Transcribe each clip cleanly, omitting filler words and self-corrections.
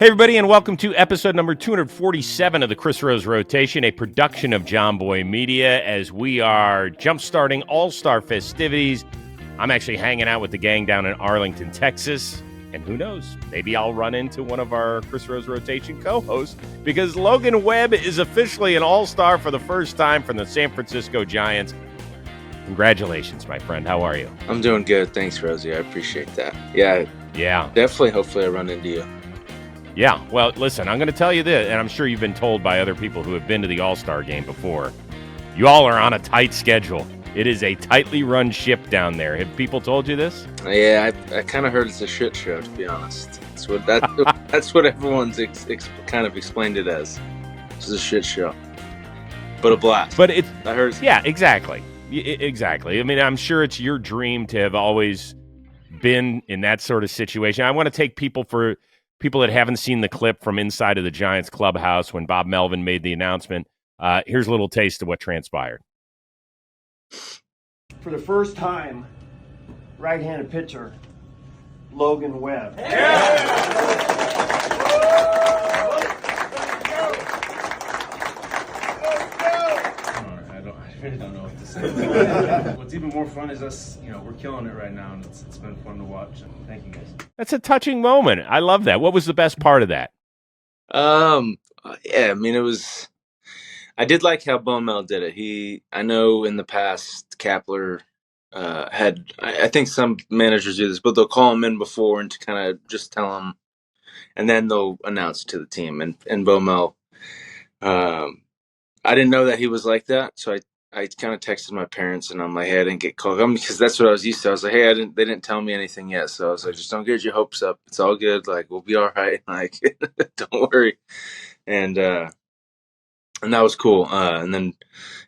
Hey, everybody, and welcome to episode number 247 of the Chris Rose Rotation, a production of John Boy Media, as we are jump-starting All-Star festivities. I'm actually hanging out with the gang down in Arlington, Texas, and who knows, maybe I'll run into one of our Chris Rose Rotation co-hosts, because Logan Webb is officially an All-Star for the first time from the San Francisco Giants. Congratulations, my friend. How are you? I'm doing good. Thanks, Rosie. I appreciate that. Yeah. Definitely, hopefully I run into you. Yeah, well, listen, I'm going to tell you this, and I'm sure you've been told by other people who have been to the All-Star game before. You all are on a tight schedule. It is a tightly run ship down there. Have people told you this? Yeah, I kind of heard it's a shit show, to be honest. That's what everyone's kind of explained it as. It's a shit show, but a blast. But it's I heard. Yeah, exactly. Exactly. I mean, I'm sure it's your dream to have always been in that sort of situation. I want to take people that haven't seen the clip from inside of the Giants clubhouse when Bob Melvin made the announcement. Here's a little taste of what transpired. For the first time, right-handed pitcher, Logan Webb. I really don't know what to say. What's even more fun is us, we're killing it right now, and it's been fun to watch. And thank you, guys. That's a touching moment. I love that. What was the best part of that? Yeah, I mean, I did like how Mel did it. I know in the past, Kapler I think some managers do this, but they'll call him in before and to kind of just tell him, and then they'll announce it to the team. And Mel, I didn't know that he was like that, so I kind of texted my parents, and I'm like, hey, I didn't get called, because that's what I was used to. I was like, hey, they didn't tell me anything yet, so I was like, just don't get your hopes up. It's all good. Like, we'll be all right. Like, don't worry. And that was cool. And then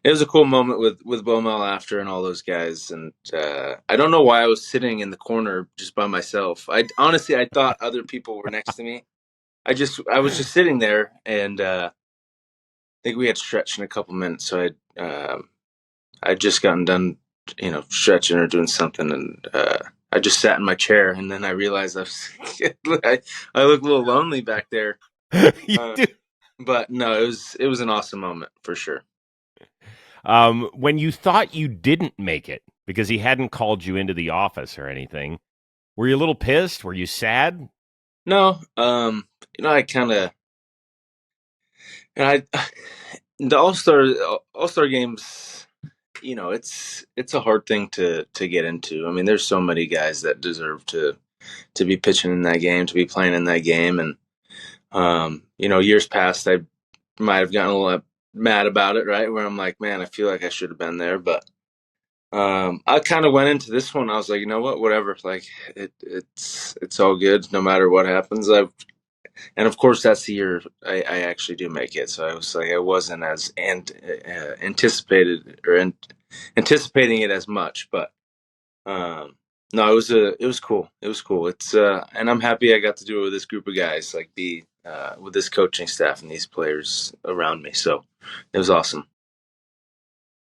it was a cool moment with Mel after and all those guys. And I don't know why I was sitting in the corner just by myself. I thought other people were next to me. I was just sitting there, and I think we had stretched in a couple minutes, so I'd just gotten done, stretching or doing something, and I just sat in my chair, and then I realized I look a little lonely back there. You do. But no, it was an awesome moment for sure. When you thought you didn't make it because he hadn't called you into the office or anything, were you a little pissed? Were you sad? No, I kind of, the All-Star games, it's a hard thing to get into. I mean, there's so many guys that deserve to be pitching in that game, to be playing in that game. And, years past, I might have gotten a little mad about it, right? Where I'm like, man, I feel like I should have been there. But I kind of went into this one. I was like, you know what, whatever. Like, it's all good, no matter what happens. And of course, that's the year I actually do make it. So I was like, I wasn't as anticipating it as much, but no, it was cool. It was cool. It's and I'm happy I got to do it with this group of guys, like with this coaching staff and these players around me. So it was awesome.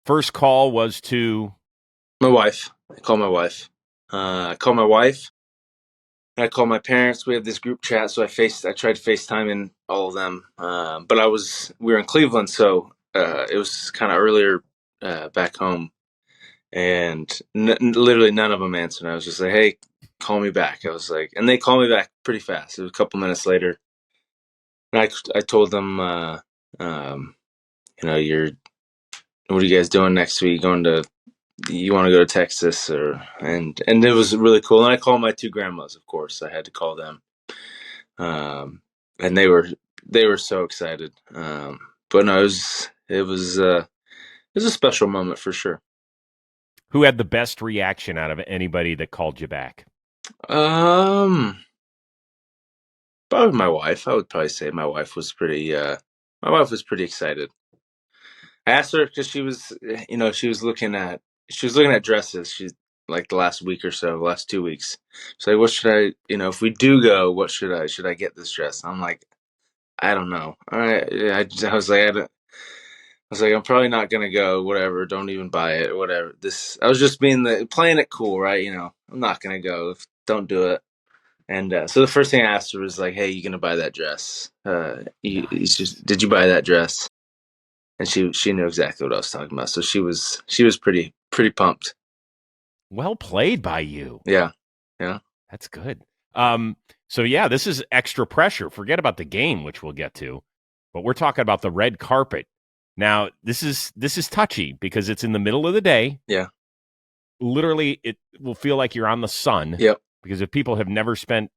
First call was to my wife. I called my wife. I called my wife. I called my parents. We have this group chat, so I tried to FaceTime all of them. But we were in Cleveland, so it was kind of earlier back home, and literally none of them answered. I was just like, "Hey, call me back." I was like, and they called me back pretty fast. It was a couple minutes later, and I told them, what are you guys doing next week? You want to go to Texas and it was really cool. And I called my two grandmas, of course. I had to call them. And they were so excited. But no, it was a special moment for sure. Who had the best reaction out of anybody that called you back? Probably my wife. I would probably say my wife was pretty excited. I asked her because she was looking at dresses. She's like the last week or so, the last 2 weeks. So like, what should I, if we do go, what should I get this dress? I'm like, I don't know. All right. I was like, I'm probably not going to go, whatever. Don't even buy it or whatever. I was just playing it cool, right? I'm not going to go. Don't do it. And so the first thing I asked her was like, "Hey, you gonna buy that dress? Nice. Did you buy that dress?" And she knew exactly what I was talking about. So she was pretty pumped. Well played by you. Yeah, yeah. That's good. So yeah, this is extra pressure. Forget about the game, which we'll get to, but we're talking about the red carpet. Now, this is touchy because it's in the middle of the day. Yeah. Literally, it will feel like you're on the sun. Yep. Because if people have never spent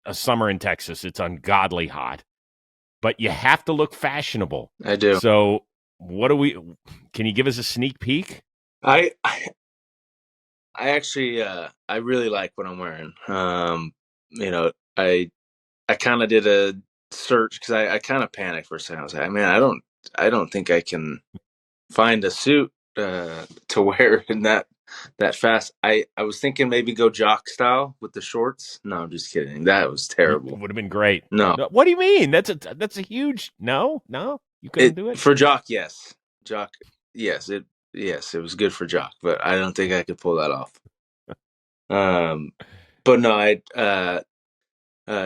a summer in Texas, it's ungodly hot. But you have to look fashionable. I do. So, can you give us a sneak peek? I actually I really like what I'm wearing. I kind of did a search because I kind of panicked for a second. I was like, man, I don't think I can find a suit to wear in that fast. I was thinking maybe go jock style with the shorts. No, I'm just kidding. That was terrible. Would have been great. No. What do you mean? That's a huge no. You couldn't do it for jock. Yes, jock. Yes, it was good for jock, but I don't think I could pull that off. But no,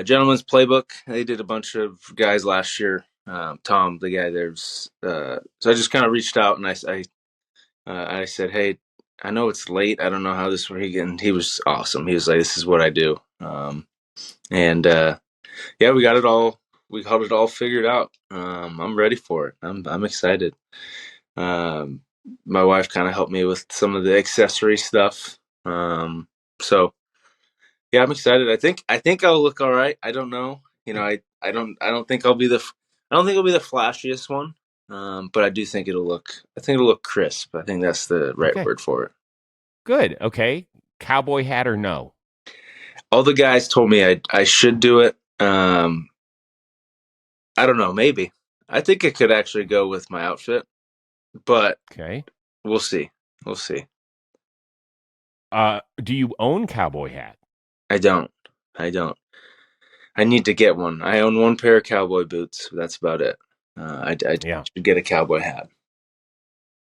Gentleman's Playbook. They did a bunch of guys last year. Tom, the guy there's. So I just kind of reached out and I said, hey, I know it's late. I don't know how this works. And he was awesome. He was like, this is what I do. Yeah, we got it all figured out. I'm ready for it. I'm excited. My wife kind of helped me with some of the accessory stuff. So yeah, I'm excited. I think I'll look all right. I don't know. I don't think I'll be the flashiest one. But I do think it'll look crisp. I think that's the right word for it. Good. Okay. Cowboy hat or no? All the guys told me I should do it. I don't know. Maybe. I think it could actually go with my outfit, but okay, we'll see. We'll see. Do you own cowboy hat? I don't. I need to get one. I own one pair of cowboy boots. That's about it. I should get a cowboy hat.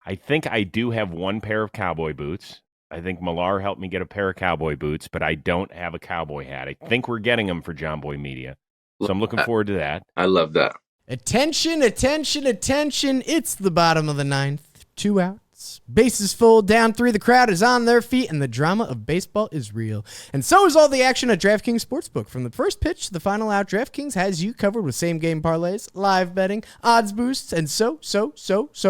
I think I do have one pair of cowboy boots. I think Millar helped me get a pair of cowboy boots, but I don't have a cowboy hat. I think we're getting them for John Boy Media. So I'm looking forward to that. I love that. Attention, attention, attention. It's the bottom of the ninth. 2 outs. Bases full, down 3. The crowd is on their feet, and the drama of baseball is real. And so is all the action at DraftKings Sportsbook. From the first pitch to the final out, DraftKings has you covered with same-game parlays, live betting, odds boosts, and so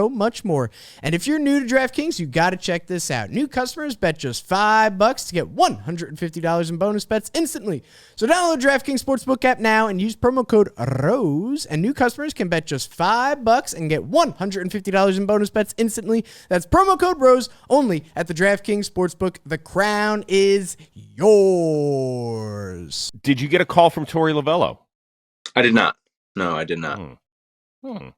much more. And if you're new to DraftKings, you got to check this out. New customers bet just $5 to get $150 in bonus bets instantly. So download the DraftKings Sportsbook app now and use promo code ROSE, and new customers can bet just $5 and get $150 in bonus bets instantly. That's promo code ROSE only at the DraftKings Sportsbook. The crown is yours. Did you get a call from Torey Lovello? I did not. No, I did not. Are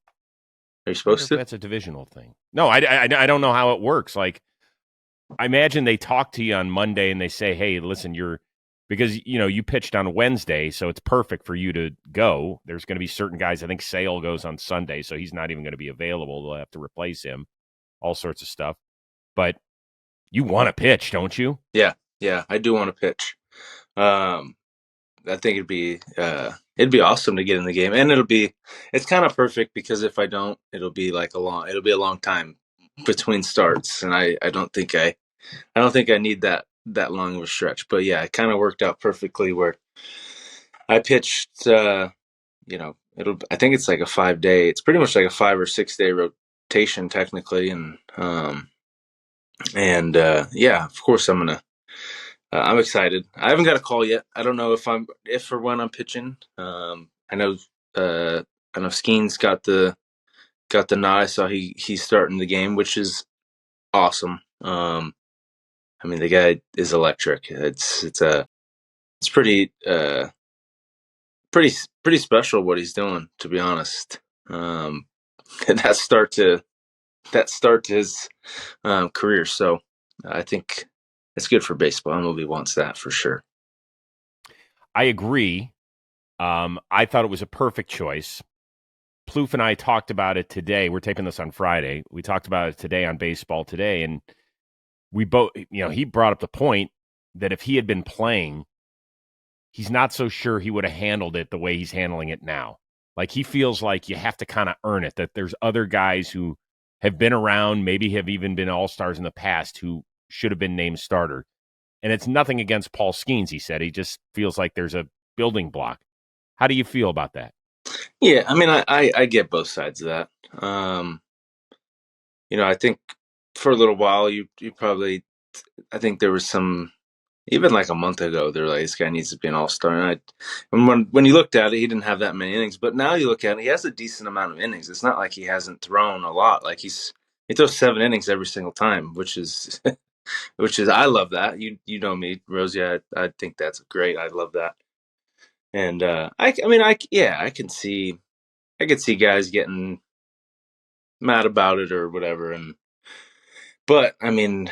you supposed to? That's a divisional thing. No, I don't know how it works. Like, I imagine they talk to you on Monday and they say, hey, listen, because you pitched on a Wednesday, so it's perfect for you to go. There's going to be certain guys. I think Sale goes on Sunday, so he's not even going to be available. They'll have to replace him. All sorts of stuff. But you want to pitch, don't you? Yeah, I do want to pitch. I think it'd be awesome to get in the game, and it's kind of perfect because if I don't, it'll be a long time between starts, and I don't think I need that long of a stretch. But yeah, it kind of worked out perfectly where I pitched. I think it's like a 5-day. It's pretty much like a 5 or 6 day rotation technically, and yeah, of course I'm excited. I haven't got a call yet. I don't know if or when I'm pitching. I know Skenes got the nod. I saw he's starting the game, which is awesome. I mean, the guy is electric. It's pretty special what he's doing, to be honest. And that start to his career. So I think it's good for baseball. MLB wants that for sure. I agree. I thought it was a perfect choice. Plouffe and I talked about it today. We're taping this on Friday. We talked about it today on Baseball Today, and we both, he brought up the point that if he had been playing, he's not so sure he would have handled it the way he's handling it now. Like, he feels like you have to kind of earn it, that there's other guys who have been around, maybe have even been all-stars in the past, who should have been named starter. And it's nothing against Paul Skenes, he said. He just feels like there's a building block. How do you feel about that? Yeah, I mean, I get both sides of that. I think for a little while, you probably, I think there was some, even like a month ago, they're like, this guy needs to be an all-star. And when you looked at it, he didn't have that many innings. But now you look at it, he has a decent amount of innings. It's not like he hasn't thrown a lot. Like he throws 7 innings every single time, which is I love that. You know me, Rosie. I think that's great. I love that. And I can see guys getting mad about it or whatever. But I mean,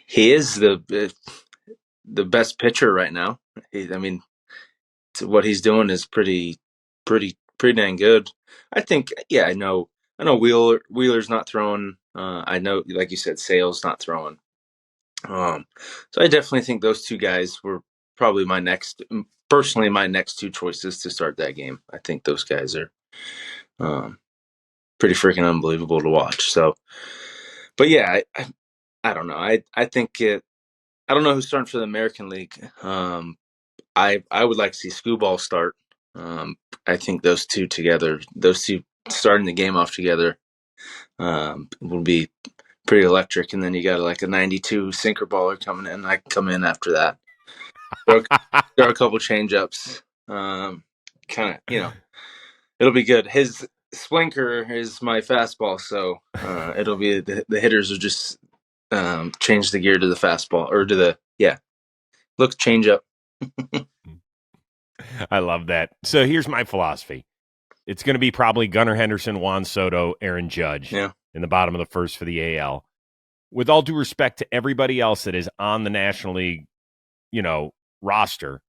he is the best pitcher right now. What he's doing is pretty dang good. I think. Yeah, I know. Wheeler's not throwing. I know, like you said, Sale's not throwing. So I definitely think those two guys were probably my next two choices to start that game. I think those guys are pretty freaking unbelievable to watch. So, but yeah, I don't know. I think it. I don't know who's starting for the American League. I would like to see Scooball start. I think those two starting the game off together, will be pretty electric. And then you got like a 92 sinker baller coming in. I can come in after that. Throw a couple change ups. Kind of, it'll be good. His splinker is my fastball, so it'll be the hitters will just change the gear to the fastball or to the change up. I love that. So here's my philosophy. It's going to be probably Gunnar Henderson, Juan Soto, Aaron Judge in the bottom of the first for the AL. With all due respect to everybody else that is on the National League, roster,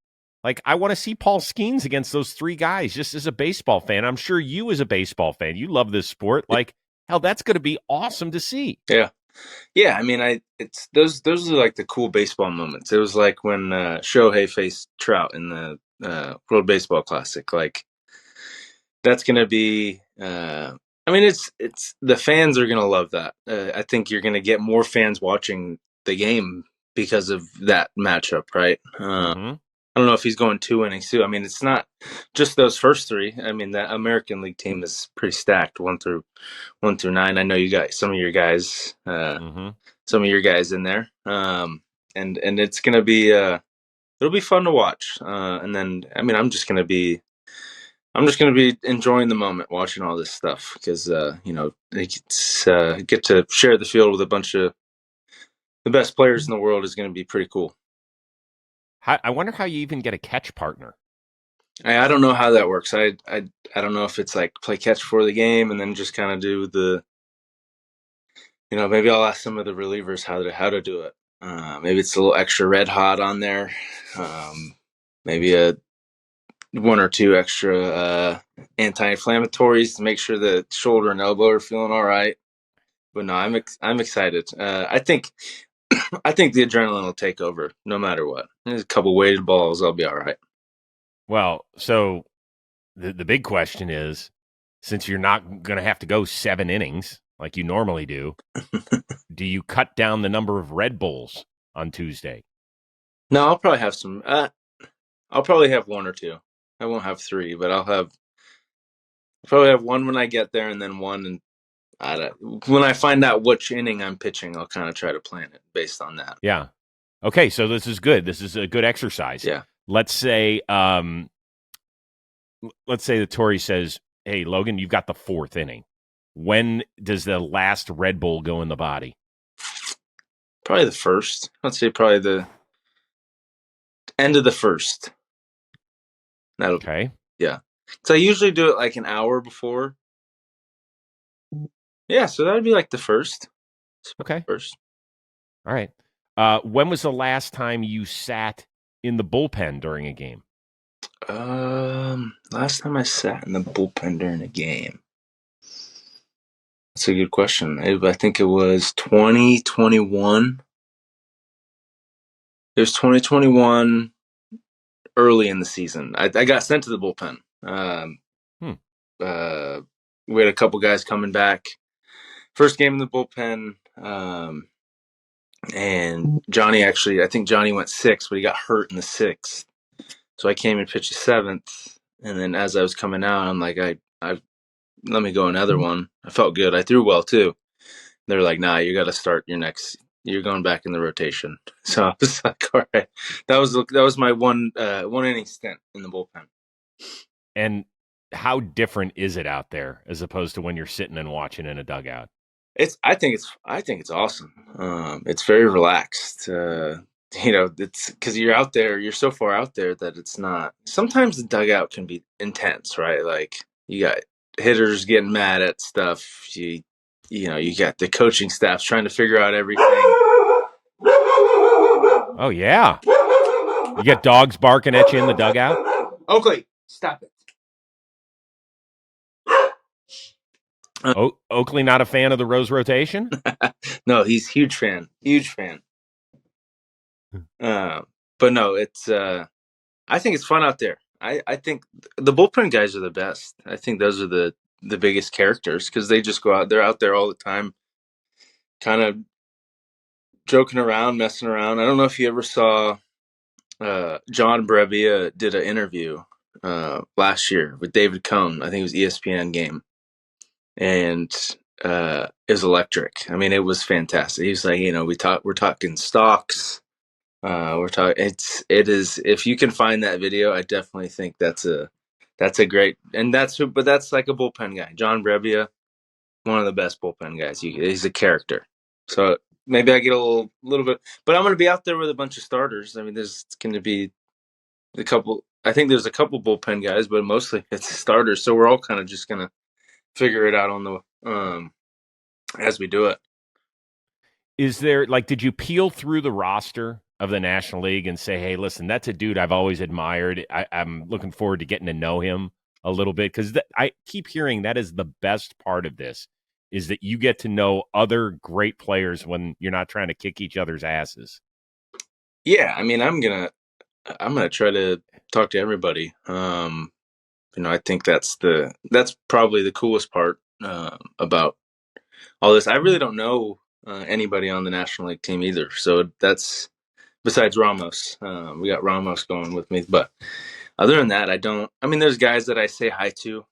like, I want to see Paul Skenes against those 3 guys just as a baseball fan. I'm sure you as a baseball fan, you love this sport. Like, hell, that's going to be awesome to see. Yeah. Yeah, I mean, it's those are like the cool baseball moments. It was like when Shohei faced Trout in the World Baseball Classic. Like, that's going to be. I mean, it's the fans are going to love that. I think you're going to get more fans watching the game because of that matchup, right? I don't know if he's going 2 innings too. I mean, it's not just those first 3. I mean, that American League team is pretty stacked, 1 through 9. I know you got some of your guys in there, and it's gonna be it'll be fun to watch. And then, I mean, I'm just gonna be enjoying the moment, watching all this stuff because get to share the field with a bunch of the best players in the world is going to be pretty cool. I wonder how you even get a catch partner. I don't know how that works. I don't know if it's like play catch for the game and then just kind of do the, maybe I'll ask some of the relievers how to do it. Maybe it's a little extra red hot on there. Maybe a 1 or 2 extra anti-inflammatories to make sure the shoulder and elbow are feeling all right. But no, I'm excited. I think the adrenaline will take over no matter what. There's a couple weighted balls, I'll be all right. Well, so the big question is, since you're not going to have to go 7 innings like you normally do, do you cut down the number of Red Bulls on Tuesday? No, I'll probably have some. I'll probably have 1 or 2. I won't have 3, but I'll probably have 1 when I get there, and then 1 and when I find out which inning I'm pitching, I'll kind of try to plan it based on that. Yeah. Okay, so this is good. This is a good exercise. Yeah. Let's say that Torrey says, "Hey, Logan, you've got the 4th inning. When does the last Red Bull go in the body?" Probably the 1st. Let's say probably the end of the 1st. Okay. Yeah. So I usually do it like an hour before. Yeah, so that would be like the 1st. Okay. 1st. All right. When was the last time you sat in the bullpen during a game? Last time I sat in the bullpen during a game. That's a good question. I think it was 2021. It was 2021. early in the season. I got sent to the bullpen. We had a couple guys coming back. First game in the bullpen, and Johnny I think Johnny went 6th, but he got hurt in the 6th. So I came and pitched the 7th, and then as I was coming out, I'm like, I let me go another one. I felt good. I threw well too. They're like, nah, you got to start you're going back in the rotation. So I was like, all right. That was my one inning stint in the bullpen. And how different is it out there as opposed to when you're sitting and watching in a dugout? I think it's awesome. It's very relaxed. It's because you're out there, you're so far out there that it's not. Sometimes the dugout can be intense, right? Like you got hitters getting mad at stuff. You got the coaching staff trying to figure out everything. Oh yeah, you got dogs barking at you in the dugout. Oakley, stop it. Oakley not a fan of the Rose rotation? No, he's huge fan. But no, it's I think it's fun out there. I think the bullpen guys are the best. I think those are the biggest characters because they just go out. They're out there all the time, kind of joking around, messing around. I don't know if you ever saw John Brevia did an interview last year with David Cohn. I think it was ESPN game. And it was electric. I mean, it was fantastic. He was like, we're talking stocks. It is, if you can find that video, I definitely think that's a great, and that's like a bullpen guy. John Brevia, one of the best bullpen guys. He's a character. So maybe I get a little bit, but I'm going to be out there with a bunch of starters. I mean, there's going to be I think there's a couple bullpen guys, but mostly it's starters. So we're all kind of just going to figure it out on the as we do it. Is there did you peel through the roster of the National League and say, hey, listen, that's a dude I've always admired. I'm looking forward to getting to know him a little bit because I keep hearing that is the best part of this is that you get to know other great players when you're not trying to kick each other's asses. Yeah, I mean, I'm gonna try to talk to everybody. I think that's probably the coolest part about all this. I really don't know anybody on the National League team either. So that's besides Ramos. We got Ramos going with me, but other than that, I don't. I mean, there's guys that I say hi to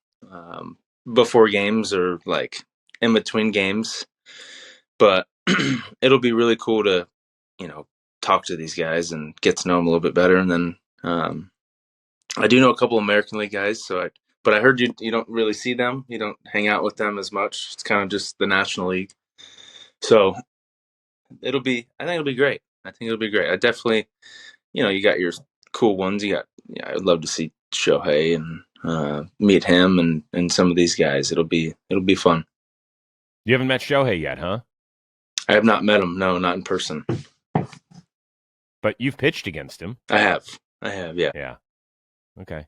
before games or like in between games, but it'll be really cool to talk to these guys and get to know them a little bit better, and then. I do know a couple American League guys, but I heard you don't really see them. You don't hang out with them as much. It's kind of just the National League. So I think it'll be great. I definitely, you got your cool ones. I'd love to see Shohei and meet him and some of these guys. It'll be fun. You haven't met Shohei yet, huh? I have not met him. No, not in person. But you've pitched against him. I have. Yeah. Yeah. Okay.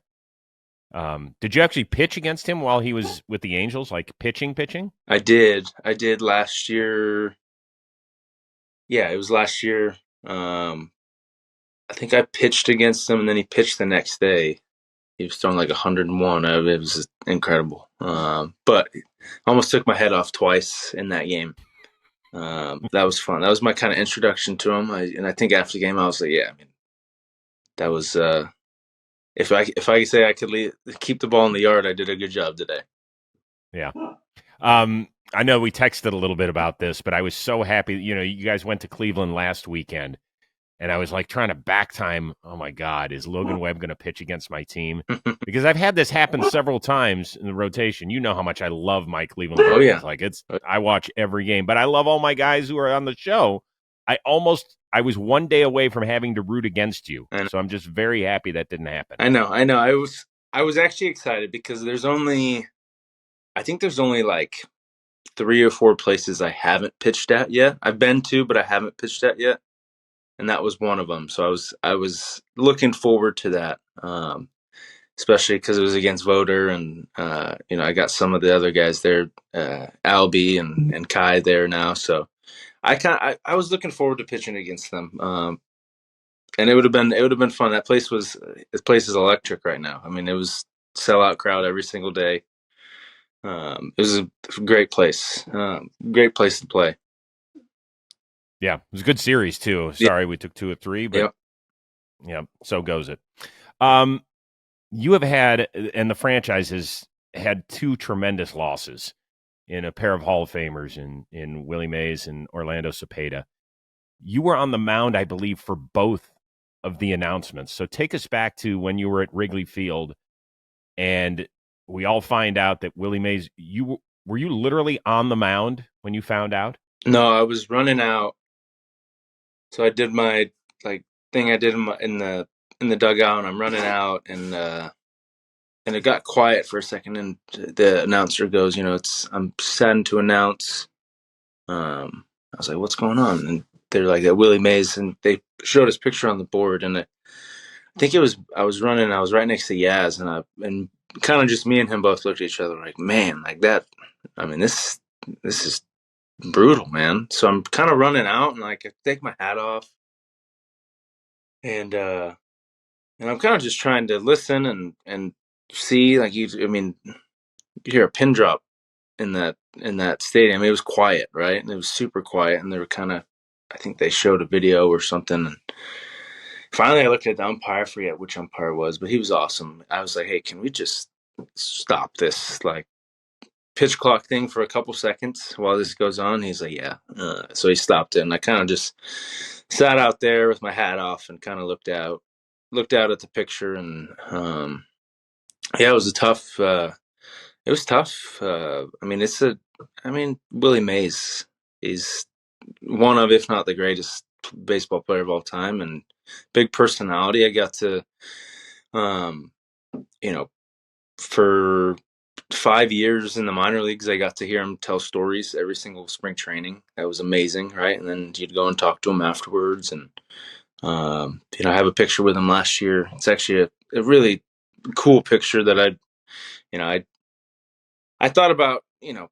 Did you actually pitch against him while he was with the Angels, like pitching? I did last year. Yeah, it was last year. I think I pitched against him, and then he pitched the next day. He was throwing like 101. It was just incredible. But I almost took my head off twice in that game. That was fun. That was my kind of introduction to him. And I think after the game, I was like, yeah, I mean, that was if I say I could keep the ball in the yard, I did a good job today. Yeah. I know we texted a little bit about this, but I was so happy. You guys went to Cleveland last weekend, and I was like trying to back time. Oh my God, is Logan Webb going to pitch against my team? Because I've had this happen several times in the rotation. You know how much I love my Cleveland Guardians. Oh yeah, I watch every game, but I love all my guys who are on the show. I was one day away from having to root against you, so I'm just very happy that didn't happen. I know. I was actually excited because there's only like 3 or 4 places I haven't pitched at yet. I've been to, but I haven't pitched at yet, and that was one of them. So I was looking forward to that, especially because it was against Voter, and I got some of the other guys there, Albie and Kai there now. So I was looking forward to pitching against them. and it would have been fun. This place is electric right now. I mean, it was sellout crowd every single day. It was a great place. Great place to play. Yeah, it was a good series too. Sorry, we took 2 of 3, but yeah, so goes it. You have had, and the franchise has had 2 tremendous losses in a pair of Hall of Famers in Willie Mays and Orlando Cepeda. You were on the mound, I believe, for both of the announcements. So take us back to when you were at Wrigley Field, and we all find out that Willie Mays. Were you literally on the mound when you found out? No, I was running out. So I did my thing I did in the dugout, and I'm running out, and it got quiet for a second, and the announcer goes, I'm saddened to announce. I was like, what's going on? And they're like, that Willie Mays, and they showed his picture on the board, and I think I was running, I was right next to Yaz, and kind of just me and him both looked at each other like, man, like that. I mean, this is brutal, man. So I'm kind of running out, and I take my hat off, and I'm kind of just trying to listen and see, you hear a pin drop in that stadium. It was quiet, right? And it was super quiet, and they were I think they showed a video or something, and finally I looked at the umpire. I forget which umpire it was, but he was awesome. I was like, hey, can we just stop this pitch clock thing for a couple seconds while this goes on? He's like, yeah. So he stopped it, and I kind of just sat out there with my hat off and kind of looked out at the picture, and it was tough. It was tough. Willie Mays is one of, if not the greatest baseball player of all time, and big personality. I got to, for 5 years in the minor leagues, I got to hear him tell stories every single spring training. That was amazing, right? And then you'd go and talk to him afterwards, and I have a picture with him last year. It's actually a really cool picture that I thought about,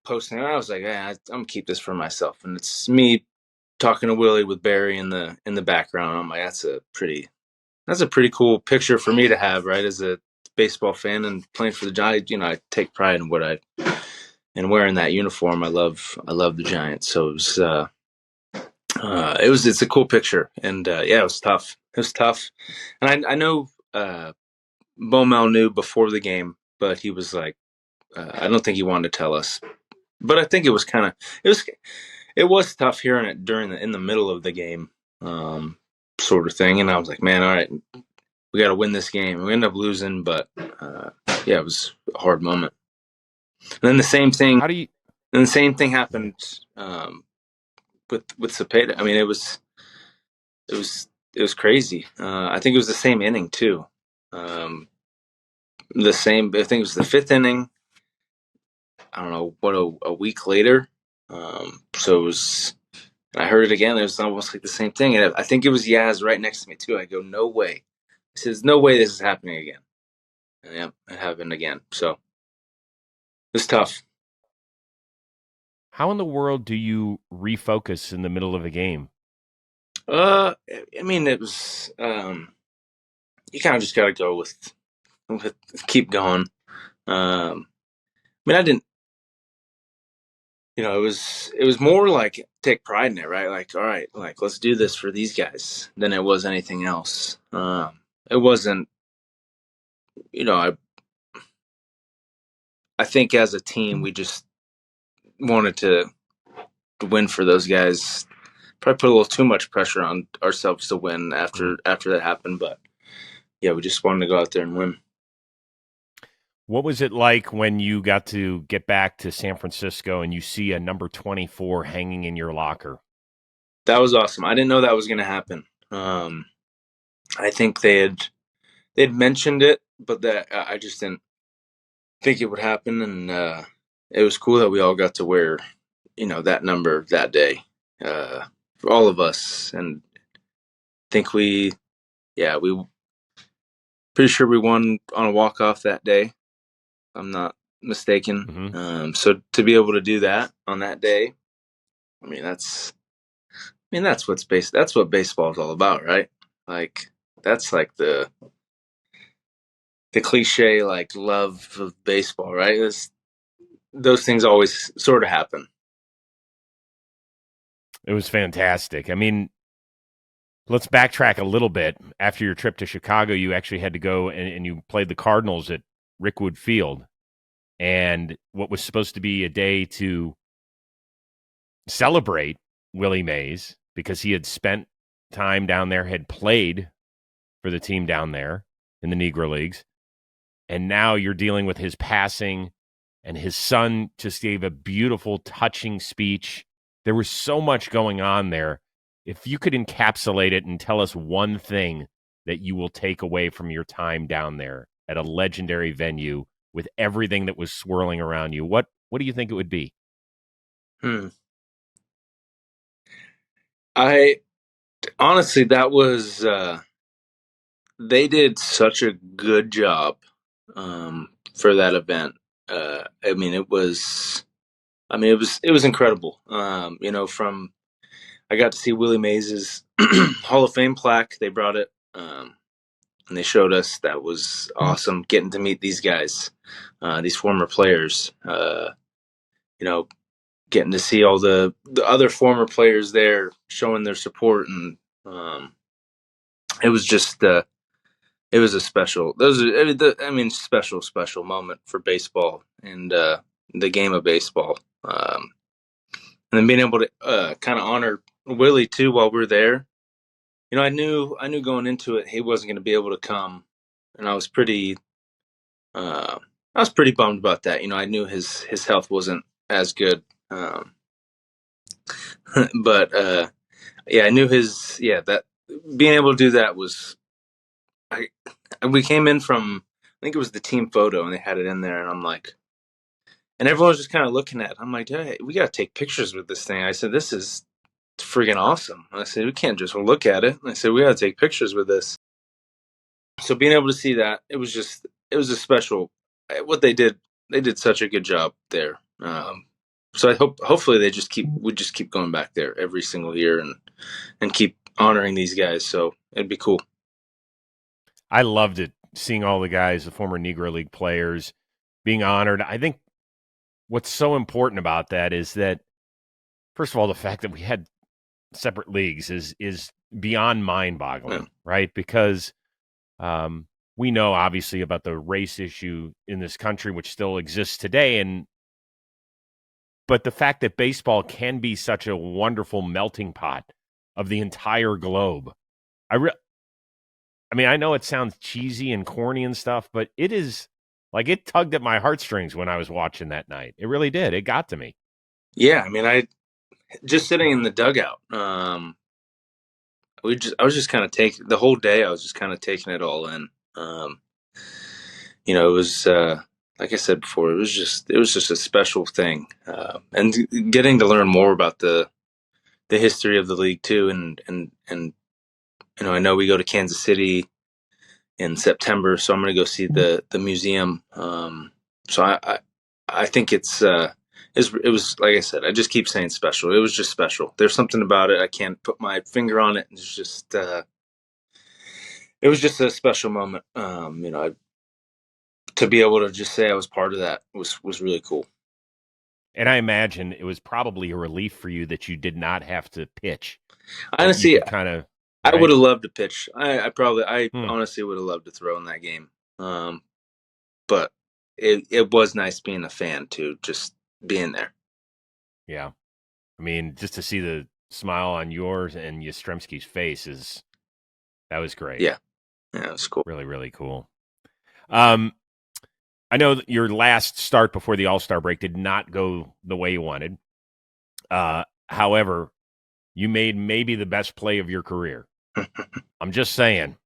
posting it. I was like, I'm gonna keep this for myself, and it's me talking to Willie with Barry in the background. I'm like, that's a pretty cool picture for me to have, right? As a baseball fan and playing for the Giants, I take pride in wearing that uniform. I love the Giants, so it's a cool picture, and it was tough. It was tough, and I know Bomel knew before the game, but he was like, I don't think he wanted to tell us, but I think it was it was tough hearing it in the middle of the game, sort of thing. And I was like, man, all right, we got to win this game. We ended up losing, but it was a hard moment. And then the same thing. And the same thing happened with Cepeda. I mean, it was crazy. I think it was the same inning too. I think it was the 5th inning. I don't know what, a week later. So it was, and I heard it again. It was almost like the same thing. And I think it was Yaz right next to me too. I go, no way. He says, no way this is happening again. And yeah, it happened again. So it was tough. How in the world do you refocus in the middle of a game? It was, you kind of just got to go with keep going. I didn't, it was more like take pride in it, right? Like, all right, like let's do this for these guys than it was anything else. It wasn't, I think as a team, we just wanted to win for those guys. Probably put a little too much pressure on ourselves to win after that happened. But yeah, we just wanted to go out there and win. What was it like when you got to get back to San Francisco and you see a number 24 hanging in your locker? That was awesome. I didn't know that was going to happen. I think they'd mentioned it, but that I just didn't think it would happen. And it was cool that we all got to wear, that number that day, for all of us. And I think we pretty sure we won on a walk-off that day. I'm not mistaken. Mm-hmm. So to be able to do that on that day, that's what baseball is all about, right? Like that's like the cliche, like, love of baseball, right? Those things always sort of happen. It was fantastic. I mean, let's backtrack a little bit. After your trip to Chicago, you actually had to go and you played the Cardinals at Rickwood Field. And what was supposed to be a day to celebrate Willie Mays because he had spent time down there, had played for the team down there in the Negro Leagues. And now you're dealing with his passing, and his son just gave a beautiful, touching speech. There was so much going on there. If you could encapsulate it and tell us one thing that you will take away from your time down there at a legendary venue with everything that was swirling around you, what do you think it would be? I honestly, that was they did such a good job for that event. I mean, it was incredible. From I got to see Willie Mays's Hall of Fame plaque. They brought it, and they showed us. That was awesome. Getting to meet these guys, these former players. Getting to see all the other former players there showing their support, and it was just it was a special. Special moment for baseball and the game of baseball. And then being able to kind of honor Willie too while we're there. I knew going into it he wasn't going to be able to come, and I was pretty bummed about that. I knew his health wasn't as good, but I knew that being able to do that was. We came in from, I think it was the team photo, and they had it in there, and I'm like, and everyone was just kind of looking at it. I'm like, hey, we got to take pictures with this thing. I said, this is friggin' awesome. I said, we can't just look at it. I said, we got to take pictures with this. So being able to see that, it was a special, what they did such a good job there. So I hopefully we just keep going back there every single year and keep honoring these guys. So it'd be cool. I loved it, seeing all the guys, the former Negro League players, being honored. I think what's so important about that is that, first of all, the fact that we had separate leagues is beyond mind-boggling, right? Because we know, obviously, about the race issue in this country, which still exists today, but the fact that baseball can be such a wonderful melting pot of the entire globe. I know it sounds cheesy and corny and stuff, but it is like it tugged at my heartstrings when I was watching that night. It really did. It got to me. Yeah, I just sitting in the dugout. I was just kind of taking the whole day. I was just kind of taking it all in. It was like I said before. It was just a special thing, and getting to learn more about the history of the league too, and I know we go to Kansas City in September, so I'm going to go see the museum. So I think it was, like I said, I just keep saying special. It was just special. There's something about it. I can't put my finger on it. It's just it was just a special moment. To be able to just say I was part of that was really cool. And I imagine it was probably a relief for you that you did not have to pitch. Honestly, kind of. Right? I would have loved to pitch. I honestly would have loved to throw in that game. But it was nice being a fan too, just being there. Yeah. Just to see the smile on yours and Yastrzemski's face that was great. Yeah. Yeah, it was cool. Really, really cool. I know that your last start before the All-Star break did not go the way you wanted. However, you made maybe the best play of your career. I'm just saying.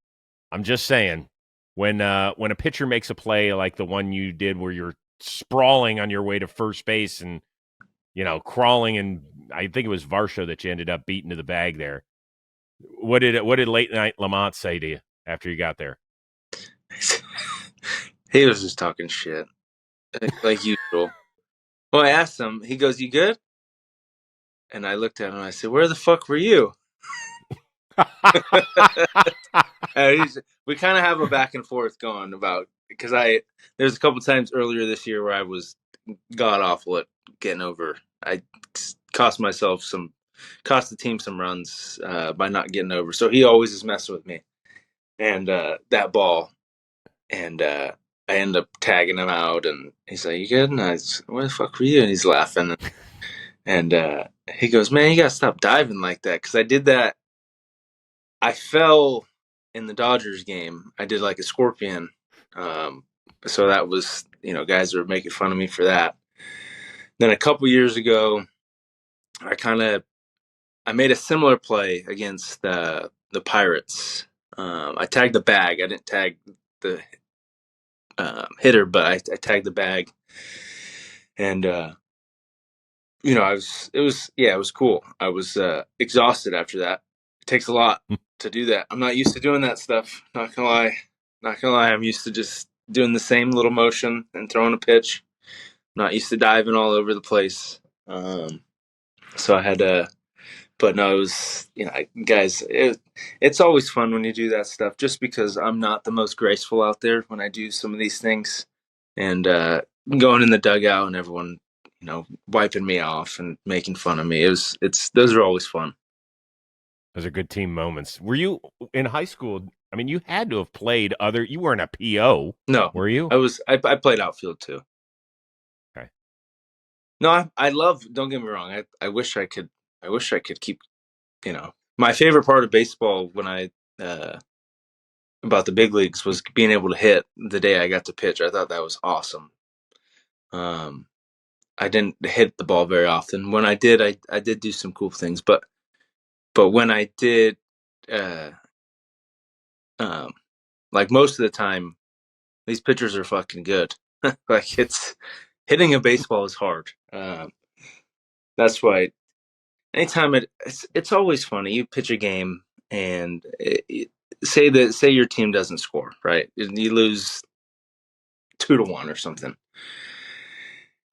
When a pitcher makes a play like the one you did where you're sprawling on your way to first base and, crawling, and I think it was Varsho that you ended up beating to the bag there. What did Late Night Lamont say to you after you got there? He was just talking shit, like usual. Well, I asked him. He goes, "You good?" And I looked at him and I said, "Where the fuck were you?" We kind of have a back and forth going about because there's a couple times earlier this year where I was god awful at getting over. I cost the team some runs by not getting over. So he always is messing with me, and that ball, and I end up tagging him out, and he's like, "You good?" And I was, "What the fuck were you?" And he's laughing, and he goes, "Man, you gotta stop diving like that." Because I did that. I fell in the Dodgers game. I did like a scorpion. So that was, guys were making fun of me for that. Then a couple years ago, I made a similar play against the Pirates. I tagged the bag. I didn't tag the hitter, but I tagged the bag. And, it was cool. I was exhausted after that. It takes a lot to do that. I'm not used to doing that stuff. Not gonna lie. I'm used to just doing the same little motion and throwing a pitch. Not used to diving all over the place. So I had to, but no, it was, guys, it's always fun when you do that stuff, just because I'm not the most graceful out there when I do some of these things, and going in the dugout and everyone, wiping me off and making fun of me. Those are always fun. Those are good team moments. Were you in high school? I mean, you had to have played you weren't a PO. No. Were you? I played outfield too. Okay. No, I love, don't get me wrong. I wish I could keep, my favorite part of baseball when about the big leagues was being able to hit the day I got to pitch. I thought that was awesome. I didn't hit the ball very often. When I did, I did do some cool things, but when I did, like most of the time, these pitchers are fucking good. Like hitting a baseball is hard. That's why anytime it's always funny. You pitch a game and say your team doesn't score, right? You lose 2-1 or something.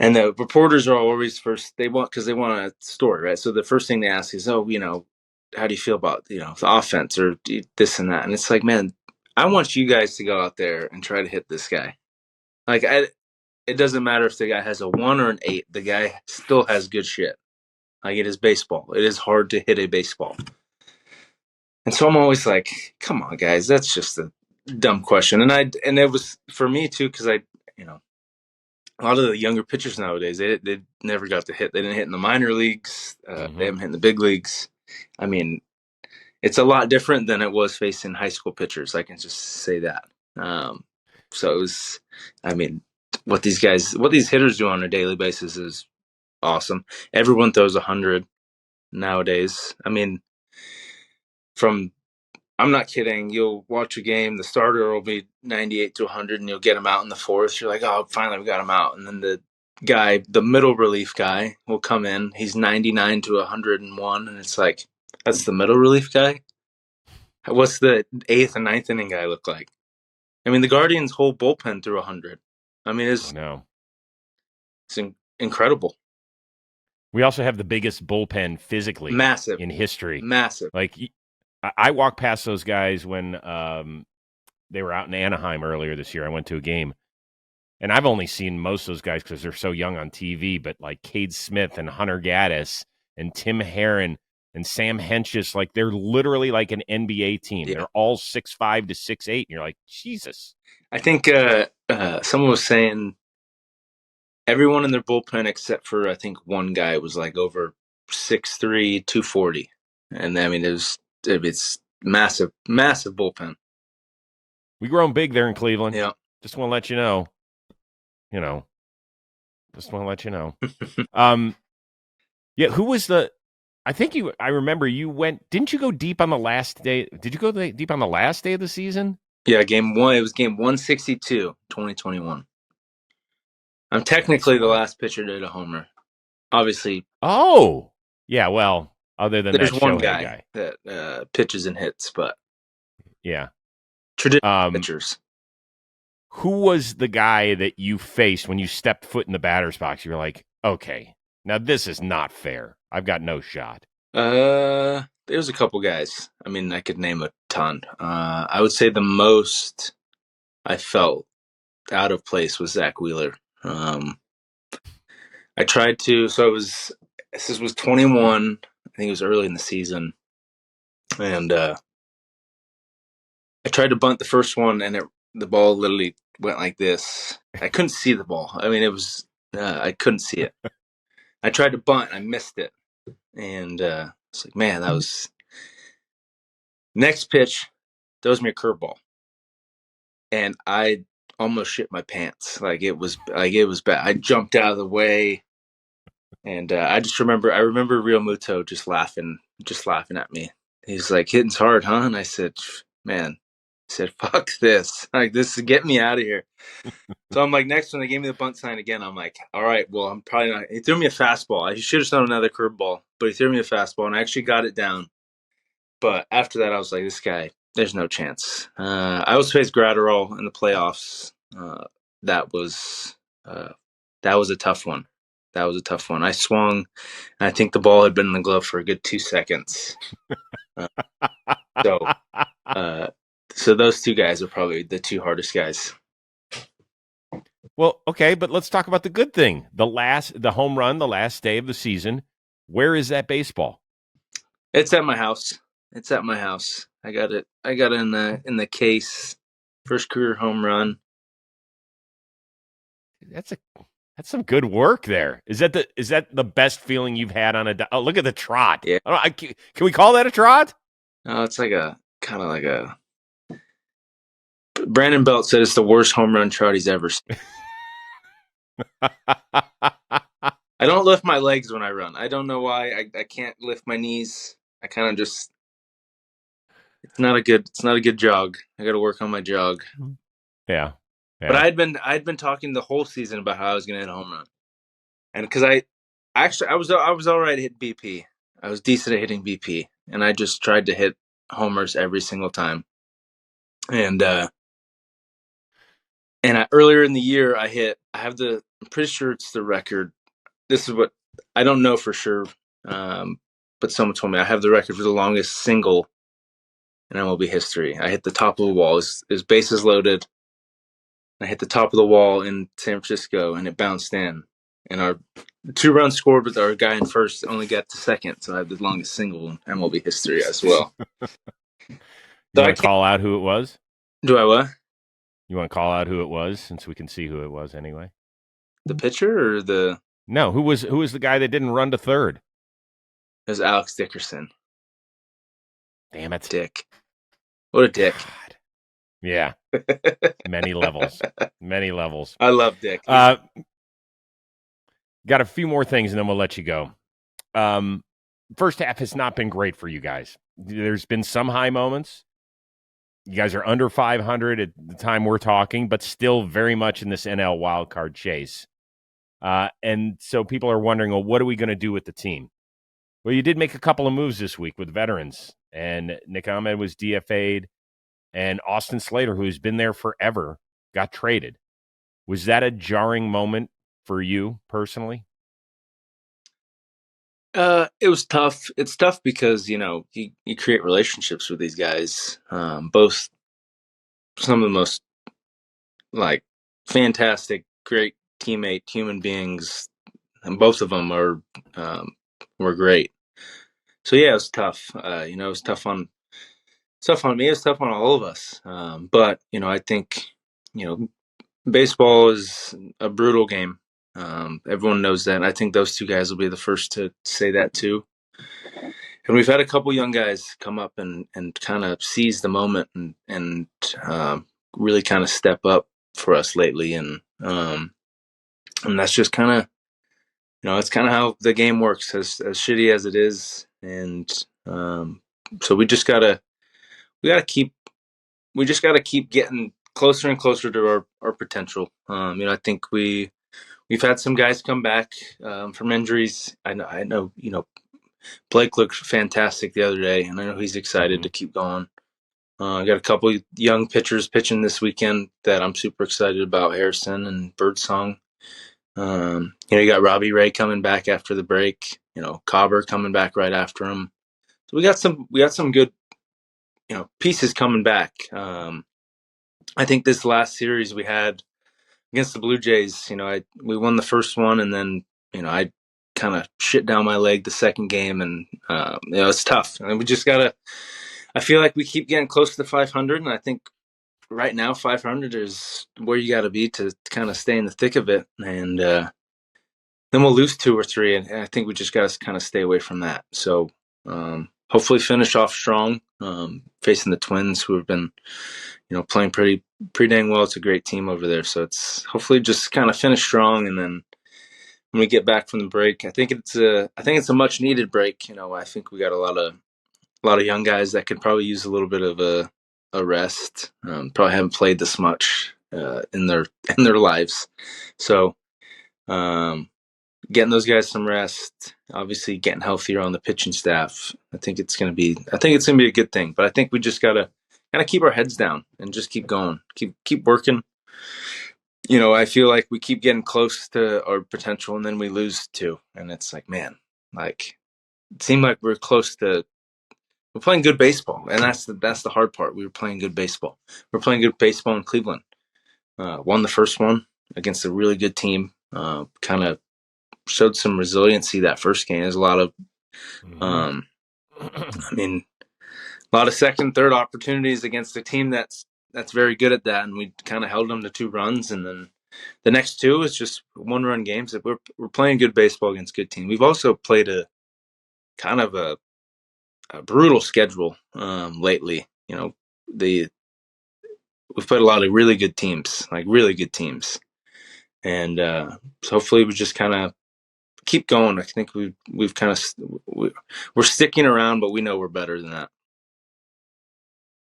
And the reporters are always first. Because they want a story, right? So the first thing they ask is, "Oh, how do you feel about the offense or this and that?" And it's like, man, I want you guys to go out there and try to hit this guy. Like, it doesn't matter if the guy has a 1 or an 8. The guy still has good shit. Like, it is baseball. It is hard to hit a baseball. And so I'm always like, come on, guys, that's just a dumb question. And it was for me too, because a lot of the younger pitchers nowadays, they never got to hit. They didn't hit in the minor leagues. They haven't hit in the big leagues. I mean, it's a lot different than it was facing high school pitchers. I can just say that. So it was, what these hitters do on a daily basis is awesome. Everyone throws 100 nowadays. I mean, I'm not kidding. You'll watch a game, the starter will be 98 to 100, and you'll get him out in the fourth. You're like, oh, finally we got him out. And then the middle relief guy will come in. He's 99 to 101, and it's like, that's the middle relief guy? What's the 8th and 9th inning guy look like? I mean, the Guardians' whole bullpen threw 100. I mean, it's incredible. We also have the biggest bullpen physically massive in history. Massive. Like, I walked past those guys when they were out in Anaheim earlier this year. I went to a game, and I've only seen most of those guys because they're so young on TV, but like Cade Smith and Hunter Gaddis and Tim Herron and Sam Hentges, like they're literally like an NBA team. Yeah. They're all 6'5" to 6'8", and you're like, Jesus. I think someone was saying everyone in their bullpen except for, I think, one guy was like over 6'3", 240. And I mean, it's massive, massive bullpen. We grown big there in Cleveland. Yeah. Just want to let you know. Just want to let you know. Yeah, who was I remember you didn't you go deep on the last day? Did you go deep on the last day of the season? Yeah, game 1. It was game 162, 2021. I'm technically the last pitcher to hit a homer. Obviously. Oh, yeah. Well, other than there's that one guy that pitches and hits, but yeah, traditional pitchers. Who was the guy that you faced when you stepped foot in the batter's box? You were like, okay, now this is not fair. I've got no shot. There's a couple guys. I mean, I could name a ton. I would say the most I felt out of place was Zach Wheeler. I tried to, this was 21. I think it was early in the season. And I tried to bunt the first one, and the ball literally went like this. I couldn't see the ball. I mean, I couldn't see it. I tried to bunt, and I missed it. And it's like, man, that was next pitch. Throws me a curveball, and I almost shit my pants. It was bad. I jumped out of the way, and I remember Real Muto just laughing at me. He's like, hitting's hard, huh? And I said, man, fuck this. Like, this is get me out of here. So I'm like, next when they gave me the bunt sign again, I'm like, all right, well, I'm probably not. He threw me a fastball. I should have thrown another curveball, but he threw me a fastball, and I actually got it down. But after that, I was like, this guy, there's no chance. I also faced Gratterall in the playoffs. That was a tough one. I swung, and I think the ball had been in the glove for a good 2 seconds. So those two guys are probably the two hardest guys. Well, okay, but let's talk about the good thing. The home run, the last day of the season. Where is that baseball? It's at my house. I got it in the case. First career home run. That's some good work there. Is that the best feeling you've had on a? Oh, look at the trot. Yeah. Can we call that a trot? No, it's like a kind of like a. Brandon Belt said it's the worst home run trot he's ever seen. I don't lift my legs when I run. I don't know why. I can't lift my knees. I kind of just. It's not a good jog. I got to work on my jog. Yeah. But I'd been talking the whole season about how I was going to hit a home run, and because I was all right at hitting BP. I was decent at hitting BP, and I just tried to hit homers every single time. And earlier in the year, I'm pretty sure it's the record. This is what I don't know for sure, but someone told me I have the record for the longest single in MLB history. I hit the top of the wall. It was bases loaded. I hit the top of the wall in San Francisco, and it bounced in. And our 2 runs scored, but our guy in first only got to second, so I have the longest single in MLB history as well. You want to call out who it was? Do I what? You want to call out who it was, since we can see who it was anyway? The pitcher or the? No, who was the guy that didn't run to third? It was Alex Dickerson. Damn it, Dick! What a dick! God. Yeah, many levels. I love Dick. Got a few more things, and then we'll let you go. First half has not been great for you guys. There's been some high moments. You guys are under 500 at the time we're talking, but still very much in this NL wildcard chase. And so people are wondering, well, what are we going to do with the team? Well, you did make a couple of moves this week with veterans, and Nick Ahmed was DFA'd, and Austin Slater, who's been there forever, got traded. Was that a jarring moment for you personally? It was tough. It's tough because, you create relationships with these guys. Both some of the most fantastic, great teammate, human beings, and both of them were great. So yeah, it was tough. It was tough on me. It was tough on all of us. But I think baseball is a brutal game. Everyone knows that. I think those two guys will be the first to say that too. And we've had a couple young guys come up and kind of seize the moment and really kind of step up for us lately. And that's just kind of, it's kind of how the game works, as shitty as it is. And so we just gotta keep getting closer and closer to our potential. I think we've had some guys come back from injuries. I know, Blake looked fantastic the other day, and I know he's excited to keep going. I got a couple of young pitchers pitching this weekend that I'm super excited about, Harrison and Birdsong. You got Robbie Ray coming back after the break. Cobber coming back right after him. So we got some good, pieces coming back. I think this last series we had against the Blue Jays, we won the first one, and then, I kind of shit down my leg the second game, and it's tough. And we just gotta. I feel like we keep getting close to 500, and I think right now 500 is where you got to be to kind of stay in the thick of it, and then we'll lose 2 or 3, and I think we just got to kind of stay away from that. So hopefully finish off strong, facing the Twins, who have been playing pretty dang well. It's a great team over there, so it's hopefully just kind of finish strong, and then when we get back from the break, I think it's a much needed break. I think we got a lot of young guys that could probably use a little bit of a rest. Probably haven't played this much in their lives, so getting those guys some rest, obviously getting healthier on the pitching staff. I think it's gonna be a good thing. But I think we just gotta kind of keep our heads down and just keep going, keep working. I feel like we keep getting close to our potential, and then we lose 2, and it's like, man, like it seemed like we're playing good baseball, and that's the hard part. We were playing good baseball. We're playing good baseball in Cleveland. Won the first one against a really good team. Kind of showed some resiliency that first game. There's a lot of, a lot of second, third opportunities against a team that's very good at that, and we kind of held them to 2 runs, and then the next 2 is just 1-run games. We're playing good baseball against good team. We've also played a kind of a brutal schedule lately. We've played a lot of really good teams, and so hopefully we just kind of keep going. I think we're sticking around, but we know we're better than that.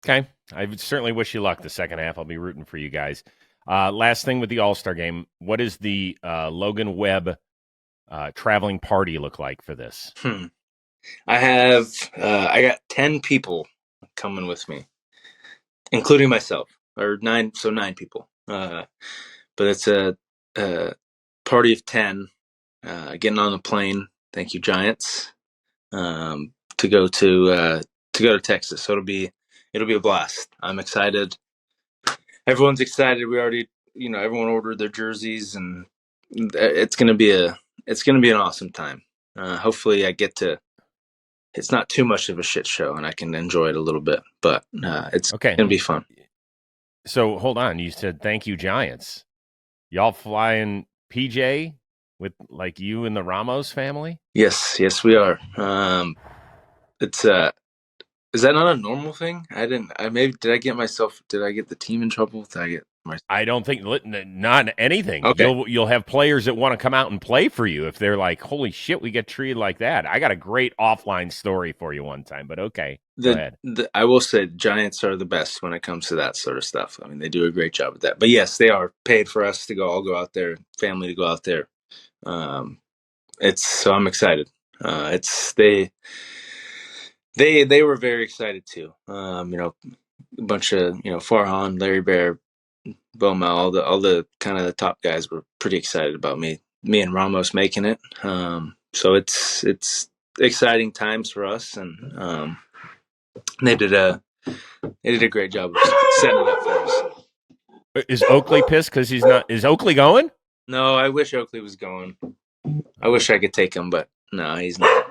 Okay. I would certainly wish you luck the second half. I'll be rooting for you guys. Last thing with the All-Star game, what does the Logan Webb traveling party look like for this? I got 10 people coming with me, including myself, or 9 people. But it's a party of 10 getting on the plane. Thank you, Giants, to go to Texas. So it'll be a blast. I'm excited. Everyone's excited. We already, everyone ordered their jerseys, and it's gonna be an awesome time. Hopefully, it's not too much of a shit show, and I can enjoy it a little bit. But it's gonna be fun. So hold on. You said thank you, Giants. Y'all flying PJ with like you and the Ramos family? Yes, we are. Is that not a normal thing? Did I get the team in trouble? I don't think not anything. Okay. You'll have players that want to come out and play for you if they're like, holy shit, we get treated like that. I got a great offline story for you one time, but okay. Go ahead. I will say the Giants are the best when it comes to that sort of stuff. I mean, they do a great job with that. But yes, they are paid for us to all go out there, family to go out there. So I'm excited. They were very excited too. A bunch of Farhan, Larry Bear, Boma, all the kind of the top guys were pretty excited about me and Ramos making it. So it's exciting times for us, and they did a great job of setting it up for us. Is Oakley pissed because he's not? Is Oakley going? No, I wish Oakley was going. I wish I could take him, but no, he's not.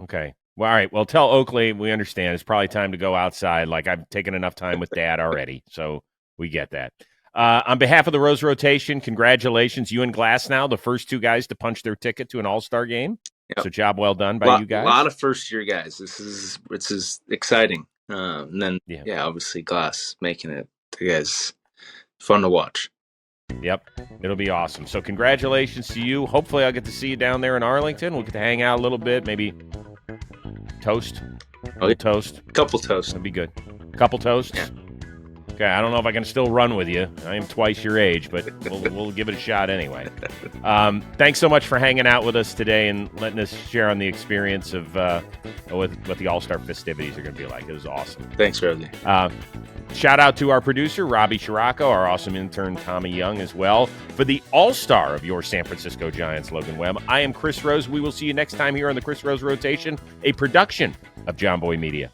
Okay. Well, all right. Well, tell Oakley we understand. It's probably time to go outside. Like, I've taken enough time with Dad already, so we get that. On behalf of the Rose Rotation, congratulations. You and Glasnow, the first 2 guys to punch their ticket to an All-Star game. Yep. So job well done by you guys. A lot of first-year guys. This is exciting. And then, obviously Glass making it. The guys, fun to watch. Yep. It'll be awesome. So congratulations to you. Hopefully I'll get to see you down there in Arlington. We'll get to hang out a little bit, maybe toast. Toast. Couple toasts. That'd be good. Couple toasts. Yeah. Okay, I don't know if I can still run with you. I am twice your age, but we'll give it a shot anyway. Thanks so much for hanging out with us today and letting us share on the experience of what the All-Star festivities are going to be like. It was awesome. Thanks, Rosie. Shout out to our producer, Robbie Scirocco, our awesome intern, Tommy Young, as well. For the all-star of your San Francisco Giants, Logan Webb, I am Chris Rose. We will see you next time here on the Chris Rose Rotation, a production of John Boy Media.